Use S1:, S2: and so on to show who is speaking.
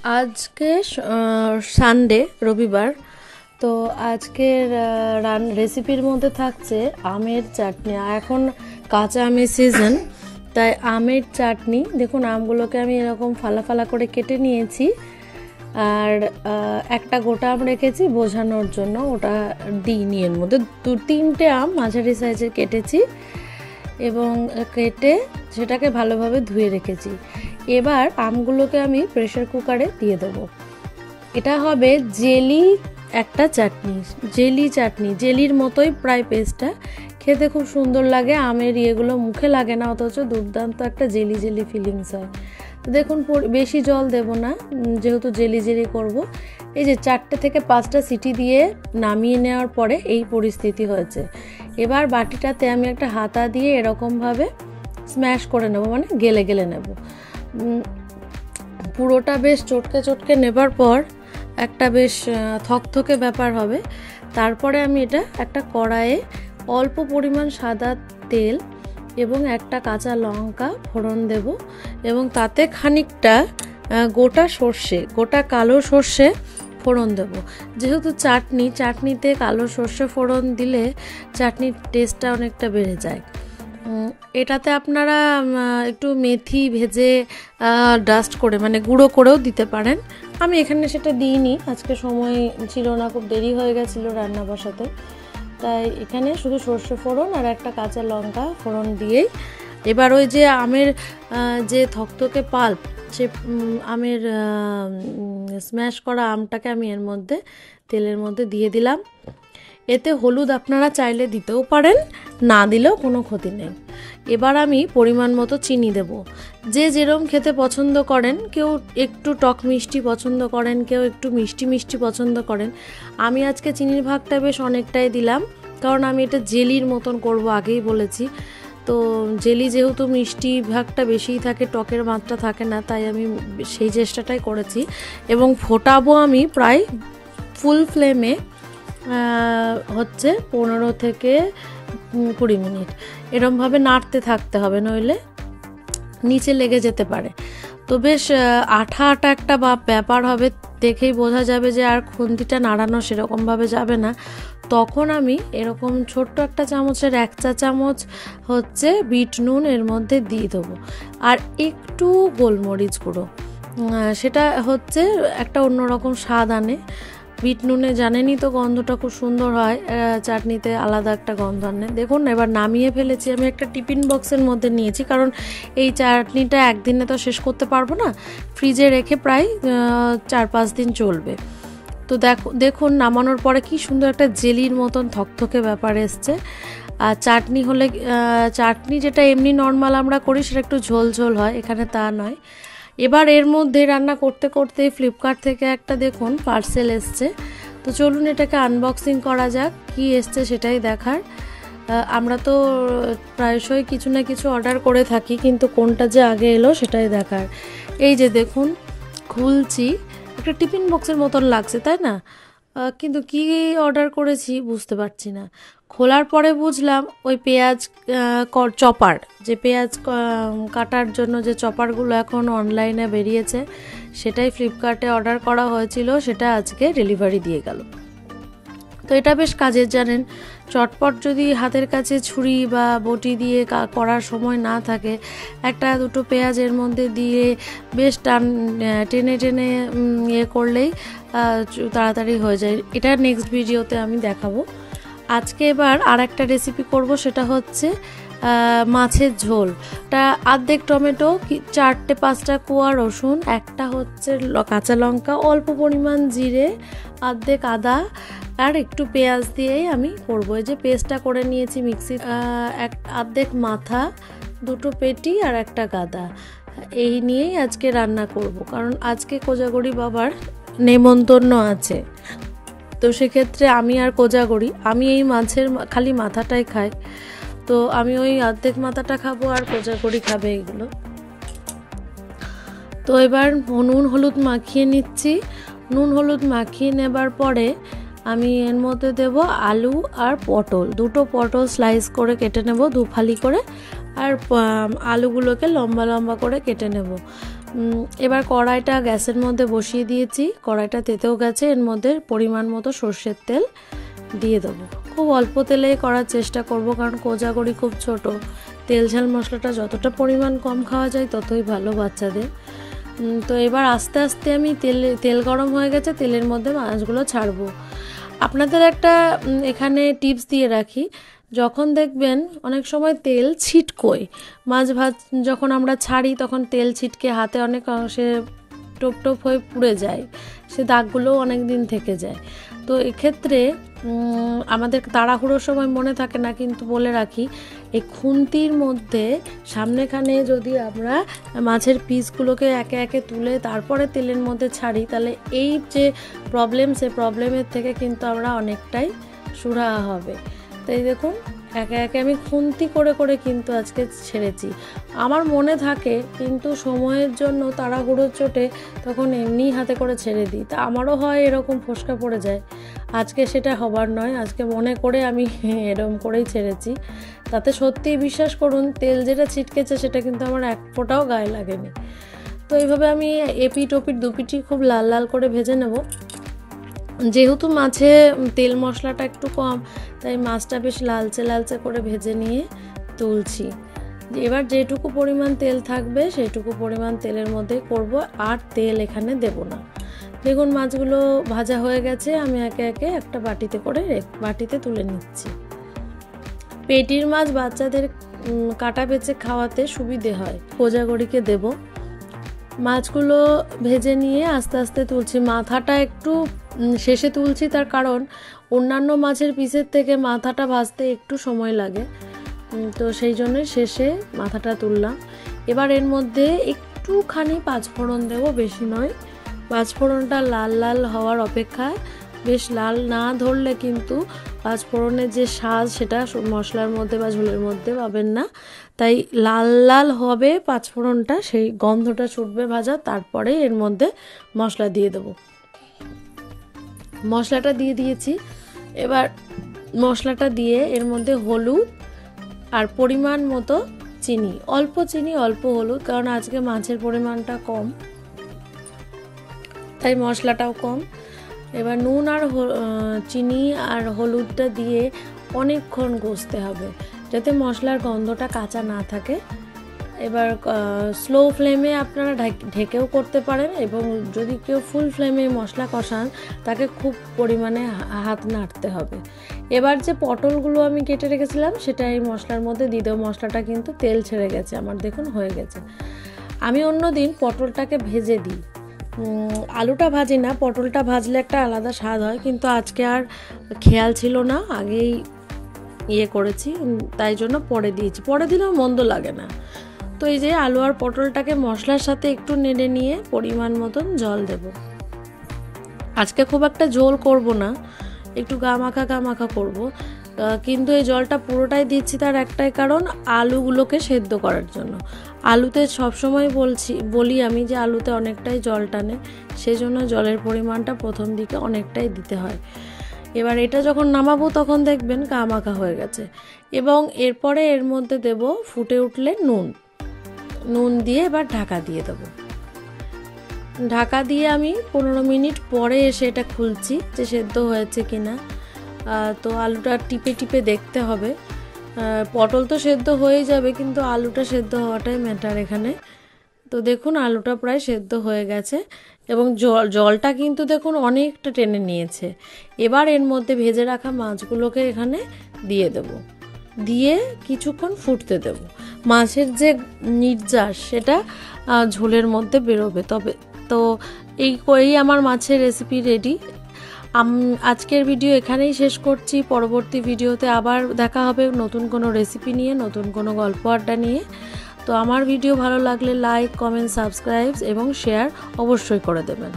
S1: আজকে সানডে রবিবার। তো আজকের রেসিপির মধ্যে থাকছে আমের চাটনি। এখন কাঁচা আমের সিজন, তাই আমের চাটনি। দেখুন আমগুলোকে আমি এরকম ফালা ফালা করে কেটে নিয়েছি, আর একটা গোটা আম রেখেছি বোঝানোর জন্য, ওটা দিইনি। এর মধ্যে 2-3টে আম মাঝারি সাইজের কেটেছি এবং কেটে সেটাকে ভালোভাবে ধুয়ে রেখেছি। এবার আমগুলোকে আমি প্রেসার কুকারে দিয়ে দেবো। এটা হবে জেলি একটা চাটনি, জেলি চাটনি, জেলির মতোই প্রায় পেস্টটা। খেতে খুব সুন্দর লাগে, আমের ইয়েগুলো মুখে লাগে না, অথচ দুর্দান্ত একটা জেলি জেলি ফিলিংস হয়। তো দেখুন বেশি জল দেব না, যেহেতু জেলি জেলি করব। এই যে 4 থেকে 5টা সিটি দিয়ে নামিয়ে নেওয়ার পরে এই পরিস্থিতি হয়েছে। এবার বাটিটাতে আমি একটা হাতা দিয়ে এরকমভাবে স্ম্যাশ করে নেব, মানে গেলে গেলে নেব। পুরোটা বেশ চটকে চটকে নেবার পর একটা বেশ থকথকে ব্যাপার হবে। তারপরে আমি এটা একটা কড়াইয়ে অল্প পরিমাণ সাদা তেল এবং একটা কাঁচা লঙ্কা ফোড়ন দেব, এবং তাতে খানিকটা গোটা সর্ষে, গোটা কালো সর্ষে ফোড়ন দেব। যেহেতু চাটনিতে কালো সর্ষে ফোড়ন দিলে চাটনির টেস্টটা অনেকটা বেড়ে যায়। এটাতে আপনারা একটু মেথি ভেজে ডাস্ট করে, মানে গুঁড়ো করেও দিতে পারেন। আমি এখানে সেটা দিইনি, আজকে সময় ছিল না, খুব দেরি হয়ে গেছিলো রান্না বসাতে, তাই এখানে শুধু সর্ষে ফোড়ন আর একটা কাঁচা লঙ্কা ফোড়ন দিয়েই এবার ওই যে আমের যে থকথকে পাল্প, সে আমের স্ম্যাশ করা আমটাকে আমি এর মধ্যে তেলের মধ্যে দিয়ে দিলাম। এতে হলুদ আপনারা চাইলে দিতেও পারেন, না দিলেও কোনো ক্ষতি নেই। এবার আমি পরিমাণ মতো চিনি দেব। যে যেরকম খেতে পছন্দ করেন, কেউ একটু টক মিষ্টি পছন্দ করেন, কেউ একটু মিষ্টি মিষ্টি পছন্দ করেন। আমি আজকে চিনির ভাগটা বেশ অনেকটাই দিলাম, কারণ আমি এটা জেলির মতন করব, আগেই বলেছি। তো জেলি যেহেতু মিষ্টি ভাগটা বেশিই থাকে, টকের মাত্রা থাকে না, তাই আমি সেই চেষ্টাটাই করেছি। এবং ফোটাবো আমি প্রায় ফুল ফ্লেমে, হচ্ছে 15 থেকে 20 মিনিট। এরমভাবে নাড়তে থাকতে হবে, নইলে নিচে লেগে যেতে পারে। তো বেশ আঠা আঠা একটা ব্যাপার হবে, দেখেই বোঝা যাবে যে আর খুন্তিটা নাড়ানো সেরকমভাবে যাবে না। তখন আমি এরকম ছোট্ট একটা চামচের 1 চা চামচ হচ্ছে বিট নুন এর মধ্যে দিয়ে দেবো, আর একটু গোলমরিচ গুঁড়ো। সেটা হচ্ছে একটা অন্যরকম স্বাদ আনে। বিট নুনে জানেনই তো গন্ধটা খুব সুন্দর হয়, চাটনিতে আলাদা একটা গন্ধ আনে। দেখুন এবার নামিয়ে ফেলেছি, আমি একটা টিফিন বক্সের মধ্যে নিয়েছি, কারণ এই চাটনিটা একদিনে তো শেষ করতে পারবো না, ফ্রিজে রেখে প্রায় 4-5 দিন চলবে। তো দেখুন নামানোর পরে কি সুন্দর একটা জেলির মতন থকথকে ব্যাপার এসছে। আর চাটনি হলে, চাটনি যেটা এমনি নর্মাল আমরা করি সেটা একটু ঝোল ঝোল হয়, এখানে তা নয়। এবার এর মধ্যে রান্না করতে করতে ফ্লিপকার্ট থেকে একটা দেখুন পার্সেল এসছে। তো চলুন এটাকে আনবক্সিং করা যাক, কি এসছে সেটাই দেখার। আমরা তো প্রায়শই কিছু না কিছু অর্ডার করে থাকি, কিন্তু কোনটা যে আগে এলো সেটাই দেখার। এই যে দেখুন খুলছি, একটা টিফিন বক্সের মতন লাগছে তাই না, কিন্তু কি অর্ডার করেছি বুঝতে পারছি না। খোলার পরে বুঝলাম ওই পেঁয়াজ চপার, যে পেঁয়াজ কাটার জন্য যে চপারগুলো এখন অনলাইনে বেরিয়েছে, সেটাই ফ্লিপকার্টে অর্ডার করা হয়েছিল, সেটা আজকে ডেলিভারি দিয়ে গেল। তো এটা বেশ কাজের, জানেন, চটপট যদি হাতের কাছে ছুরি বা বটি দিয়ে করার সময় না থাকে, 1-2 পেঁয়াজ এর মধ্যে দিয়ে বেশ টেনে টেনে ইয়ে করলেই তাড়াতাড়ি হয়ে যায়। এটা নেক্সট ভিডিওতে আমি দেখাবো। আজকে এবার আর একটা রেসিপি করব, সেটা হচ্ছে মাছের ঝোল। টা অর্ধেক টমেটো, 4-5টা কোয়া রসুন, একটা হচ্ছে কাঁচা লঙ্কা, অল্প পরিমাণ জিরে, অর্ধেক আদা আর একটু পেঁয়াজ দিয়েই আমি করব। এই যে পেস্টটা করে নিয়েছি মিক্সি, অর্ধেক মাথা, 2টো পেটি আর একটা গাদা, এই নিয়েই আজকে রান্না করব, কারণ আজকে কোজাগরি বাবার নেমন্তন্ন আছে। তো সেক্ষেত্রে আমি আর কোজাগরি, আমি এই মাছের খালি মাথাটাই খাই, তো আমি ওই অর্ধেক মাথাটা খাবো আর কোজাগরি খাবে এগুলো। তো এবার নুন হলুদ মাখিয়ে নিচ্ছি। নুন হলুদ মাখিয়ে নেবার পরে আমি এর মধ্যে দেব আলু আর পটল, 2টো পটল স্লাইস করে কেটে নেব 2 ফালি করে, আর আলুগুলোকে লম্বা লম্বা করে কেটে নেব। এবার কড়াইটা গ্যাসের মধ্যে বসিয়ে দিয়েছি, কড়াইটা তেতেও গেছে। এর মধ্যে পরিমাণ মতো সর্ষের তেল দিয়ে দেবো। খুব অল্প তেলে করার চেষ্টা করব, কারণ কোজাগরি খুব ছোট, তেল ঝাল মশলাটা যতটা পরিমাণ কম খাওয়া যায় ততই ভালো বাচ্চাদের। তো এবার আস্তে আস্তে আমি তেল গরম হয়ে গেছে, তেলের মধ্যে মাছগুলো ছাড়বো। আপনাদের একটা এখানে টিপস দিয়ে রাখি, যখন দেখবেন অনেক সময় তেল ছিটকোয়, মাছ যখন আমরা ছাড়ি তখন তেল ছিটকে হাতে অনেক অংশে টোপ টোপ হয়ে পুড়ে যায়, সে দাগগুলোও অনেক দিন থেকে যায়। তো এক্ষেত্রে আমাদের তাড়াহুড়োর সময় মনে থাকে না, কিন্তু বলে রাখি, এই খুন্তির মধ্যে সামনেখানে যদি আমরা মাছের পিসগুলোকে একে একে তুলে তারপরে তেলের মধ্যে ছাড়ি, তাহলে এই যে প্রবলেম, সে প্রবলেমের থেকে কিন্তু আমরা অনেকটাই সুরাহা হবে। তাই দেখুন, একে একে আমি খুন্তি করে করে কিন্তু আজকে ছেড়েছি। আমার মনে থাকে, কিন্তু সময়ের জন্য তাড়াহুড়োর চোটে তখন এমনি হাতে করে ছেড়ে দিই, তা আমারও হয় এরকম ফোসকা পড়ে যায়। আজকে সেটা হবার নয়, আজকে মনে করে আমি এরকম করেই ছেড়েছি। তাতে সত্যিই বিশ্বাস করুন, তেল যেটা ছিটকেছে সেটা কিন্তু আমার এক ফোঁটাও গায়ে লাগেনি। তো এইভাবে আমি এপিট ওপিট দুপিটি খুব লাল লাল করে ভেজে নেব। যেহেতু মাছে তেল মশলাটা একটু কম, তাই মাছটা বেশ লালচে লালচে করে ভেজে নিয়ে তুলছি। এবার যেটুকু পরিমাণ তেল থাকবে সেইটুকু পরিমাণ তেলের মধ্যে করব, আর তেল এখানে দেব না। দেখুন মাছগুলো ভাজা হয়ে গেছে, আমি একে একে একটা বাটিতে তুলে নিচ্ছি। পেটির মাছ বাচ্চাদের কাটা বেছে খাওয়াতে সুবিধে হয়, কোজাগরিকে দেব। মাছগুলো ভেজে নিয়ে আস্তে আস্তে তুলছি। মাথাটা একটু শেষে তুলছি, তার কারণ অন্যান্য মাছের পিসের থেকে মাথাটা ভাজতে একটু সময় লাগে, তো সেই জন্যই শেষে মাথাটা তুললাম। এবার এর মধ্যে একটুখানি পাঁচফোড়ন দেবো, বেশি নয়। পাঁচফোড়নটা লাল লাল হওয়ার অপেক্ষায়, বেশ লাল না ধরলে কিন্তু পাঁচফোড়নের যে স্বাদ সেটা মশলার মধ্যে বা ঝোলের মধ্যে পাবেন না। তাই লাল লাল হবে পাঁচফোড়নটা, সেই গন্ধটা ছুটবে ভাজা, তারপরে এর মধ্যে মশলা দিয়ে দেবো। মশলাটা দিয়ে দিয়েছি। এবার মশলাটা দিয়ে এর মধ্যে হলুদ আর পরিমাণ মতো চিনি, অল্প চিনি অল্প হলুদ, কারণ আজকে মাছের পরিমাণটা কম, তাই মশলাটাও কম। এবার নুন আর চিনি আর হলুদটা দিয়ে অনেকক্ষণ কষতে হবে, যাতে মশলার গন্ধটা কাঁচা না থাকে। এবার স্লো ফ্লেমে আপনারা ঢেকেও করতে পারেন, এবং যদি কেউ ফুল ফ্লেমে মশলা কষান তাকে খুব পরিমাণে হাত নাড়তে হবে। এবার যে পটলগুলো আমি কেটে রেখেছিলাম সেটা এই মশলার মধ্যে দিয়ে দেবো। মশলাটা কিন্তু তেল ছেড়ে গেছে আমার, দেখুন হয়ে গেছে। আমি অন্যদিন পটলটাকে ভেজে দিই, আলুটা ভাজি না, পটলটা ভাজলে একটা আলাদা স্বাদ হয়, কিন্তু আজকে আর খেয়াল ছিল না, আগেই করেছি, তাই জন্য পরে দিয়েছি। পরে দিলেও মন্দ লাগে না। তো এই যে আলু আর পটলটাকে মশলার সাথে একটু নেড়ে নিয়ে পরিমাণ মতন জল দেব। আজকে খুব একটা ঝোল করব না, একটু গামাখা করব, কিন্তু এই জলটা পুরোটাই দিচ্ছি তার একটাই কারণ, আলুগুলোকে সেদ্ধ করার জন্য। আলুতে সবসময় বলি আমি যে আলুতে অনেকটাই জল টানে, সেই জন্য জলের পরিমাণটা প্রথম দিকে অনেকটাই দিতে হয়। এবার এটা যখন নামাবো তখন দেখবেন গামাখা হয়ে গেছে, এবং এরপরে এর মধ্যে দেব ফুটে উঠলে নুন দিয়ে এবার ঢাকা দিয়ে দেবো। ঢাকা দিয়ে আমি 15 মিনিট পরে এসে এটা খুলছি যে সেদ্ধ হয়েছে কিনা। তো আলুটা টিপে টিপে দেখতে হবে। পটল তো সেদ্ধ হয়ে যাবে, কিন্তু আলুটা সেদ্ধ হওয়াটাই ম্যাটার এখানে। তো দেখুন আলুটা প্রায় সেদ্ধ হয়ে গেছে, এবং জলটা কিন্তু দেখুন অনেকটা টেনে নিয়েছে। এবার এর মধ্যে ভেজে রাখা মাছগুলোকে এখানে দিয়ে দেব, দিয়ে কিছুক্ষণ ফুটতে দেব। মাছের যে নির্যাস সেটা ঝোলের মধ্যে বেরোবে। তো এই আমার মাছের রেসিপি রেডি। আজকের ভিডিও এখানেই শেষ করছি। পরবর্তী ভিডিওতে আবার দেখা হবে নতুন কোনো রেসিপি নিয়ে, নতুন কোনো গল্প আড্ডা নিয়ে। তো আমার ভিডিও ভালো লাগলে লাইক, কমেন্ট, সাবস্ক্রাইব এবং শেয়ার অবশ্যই করে দেবেন।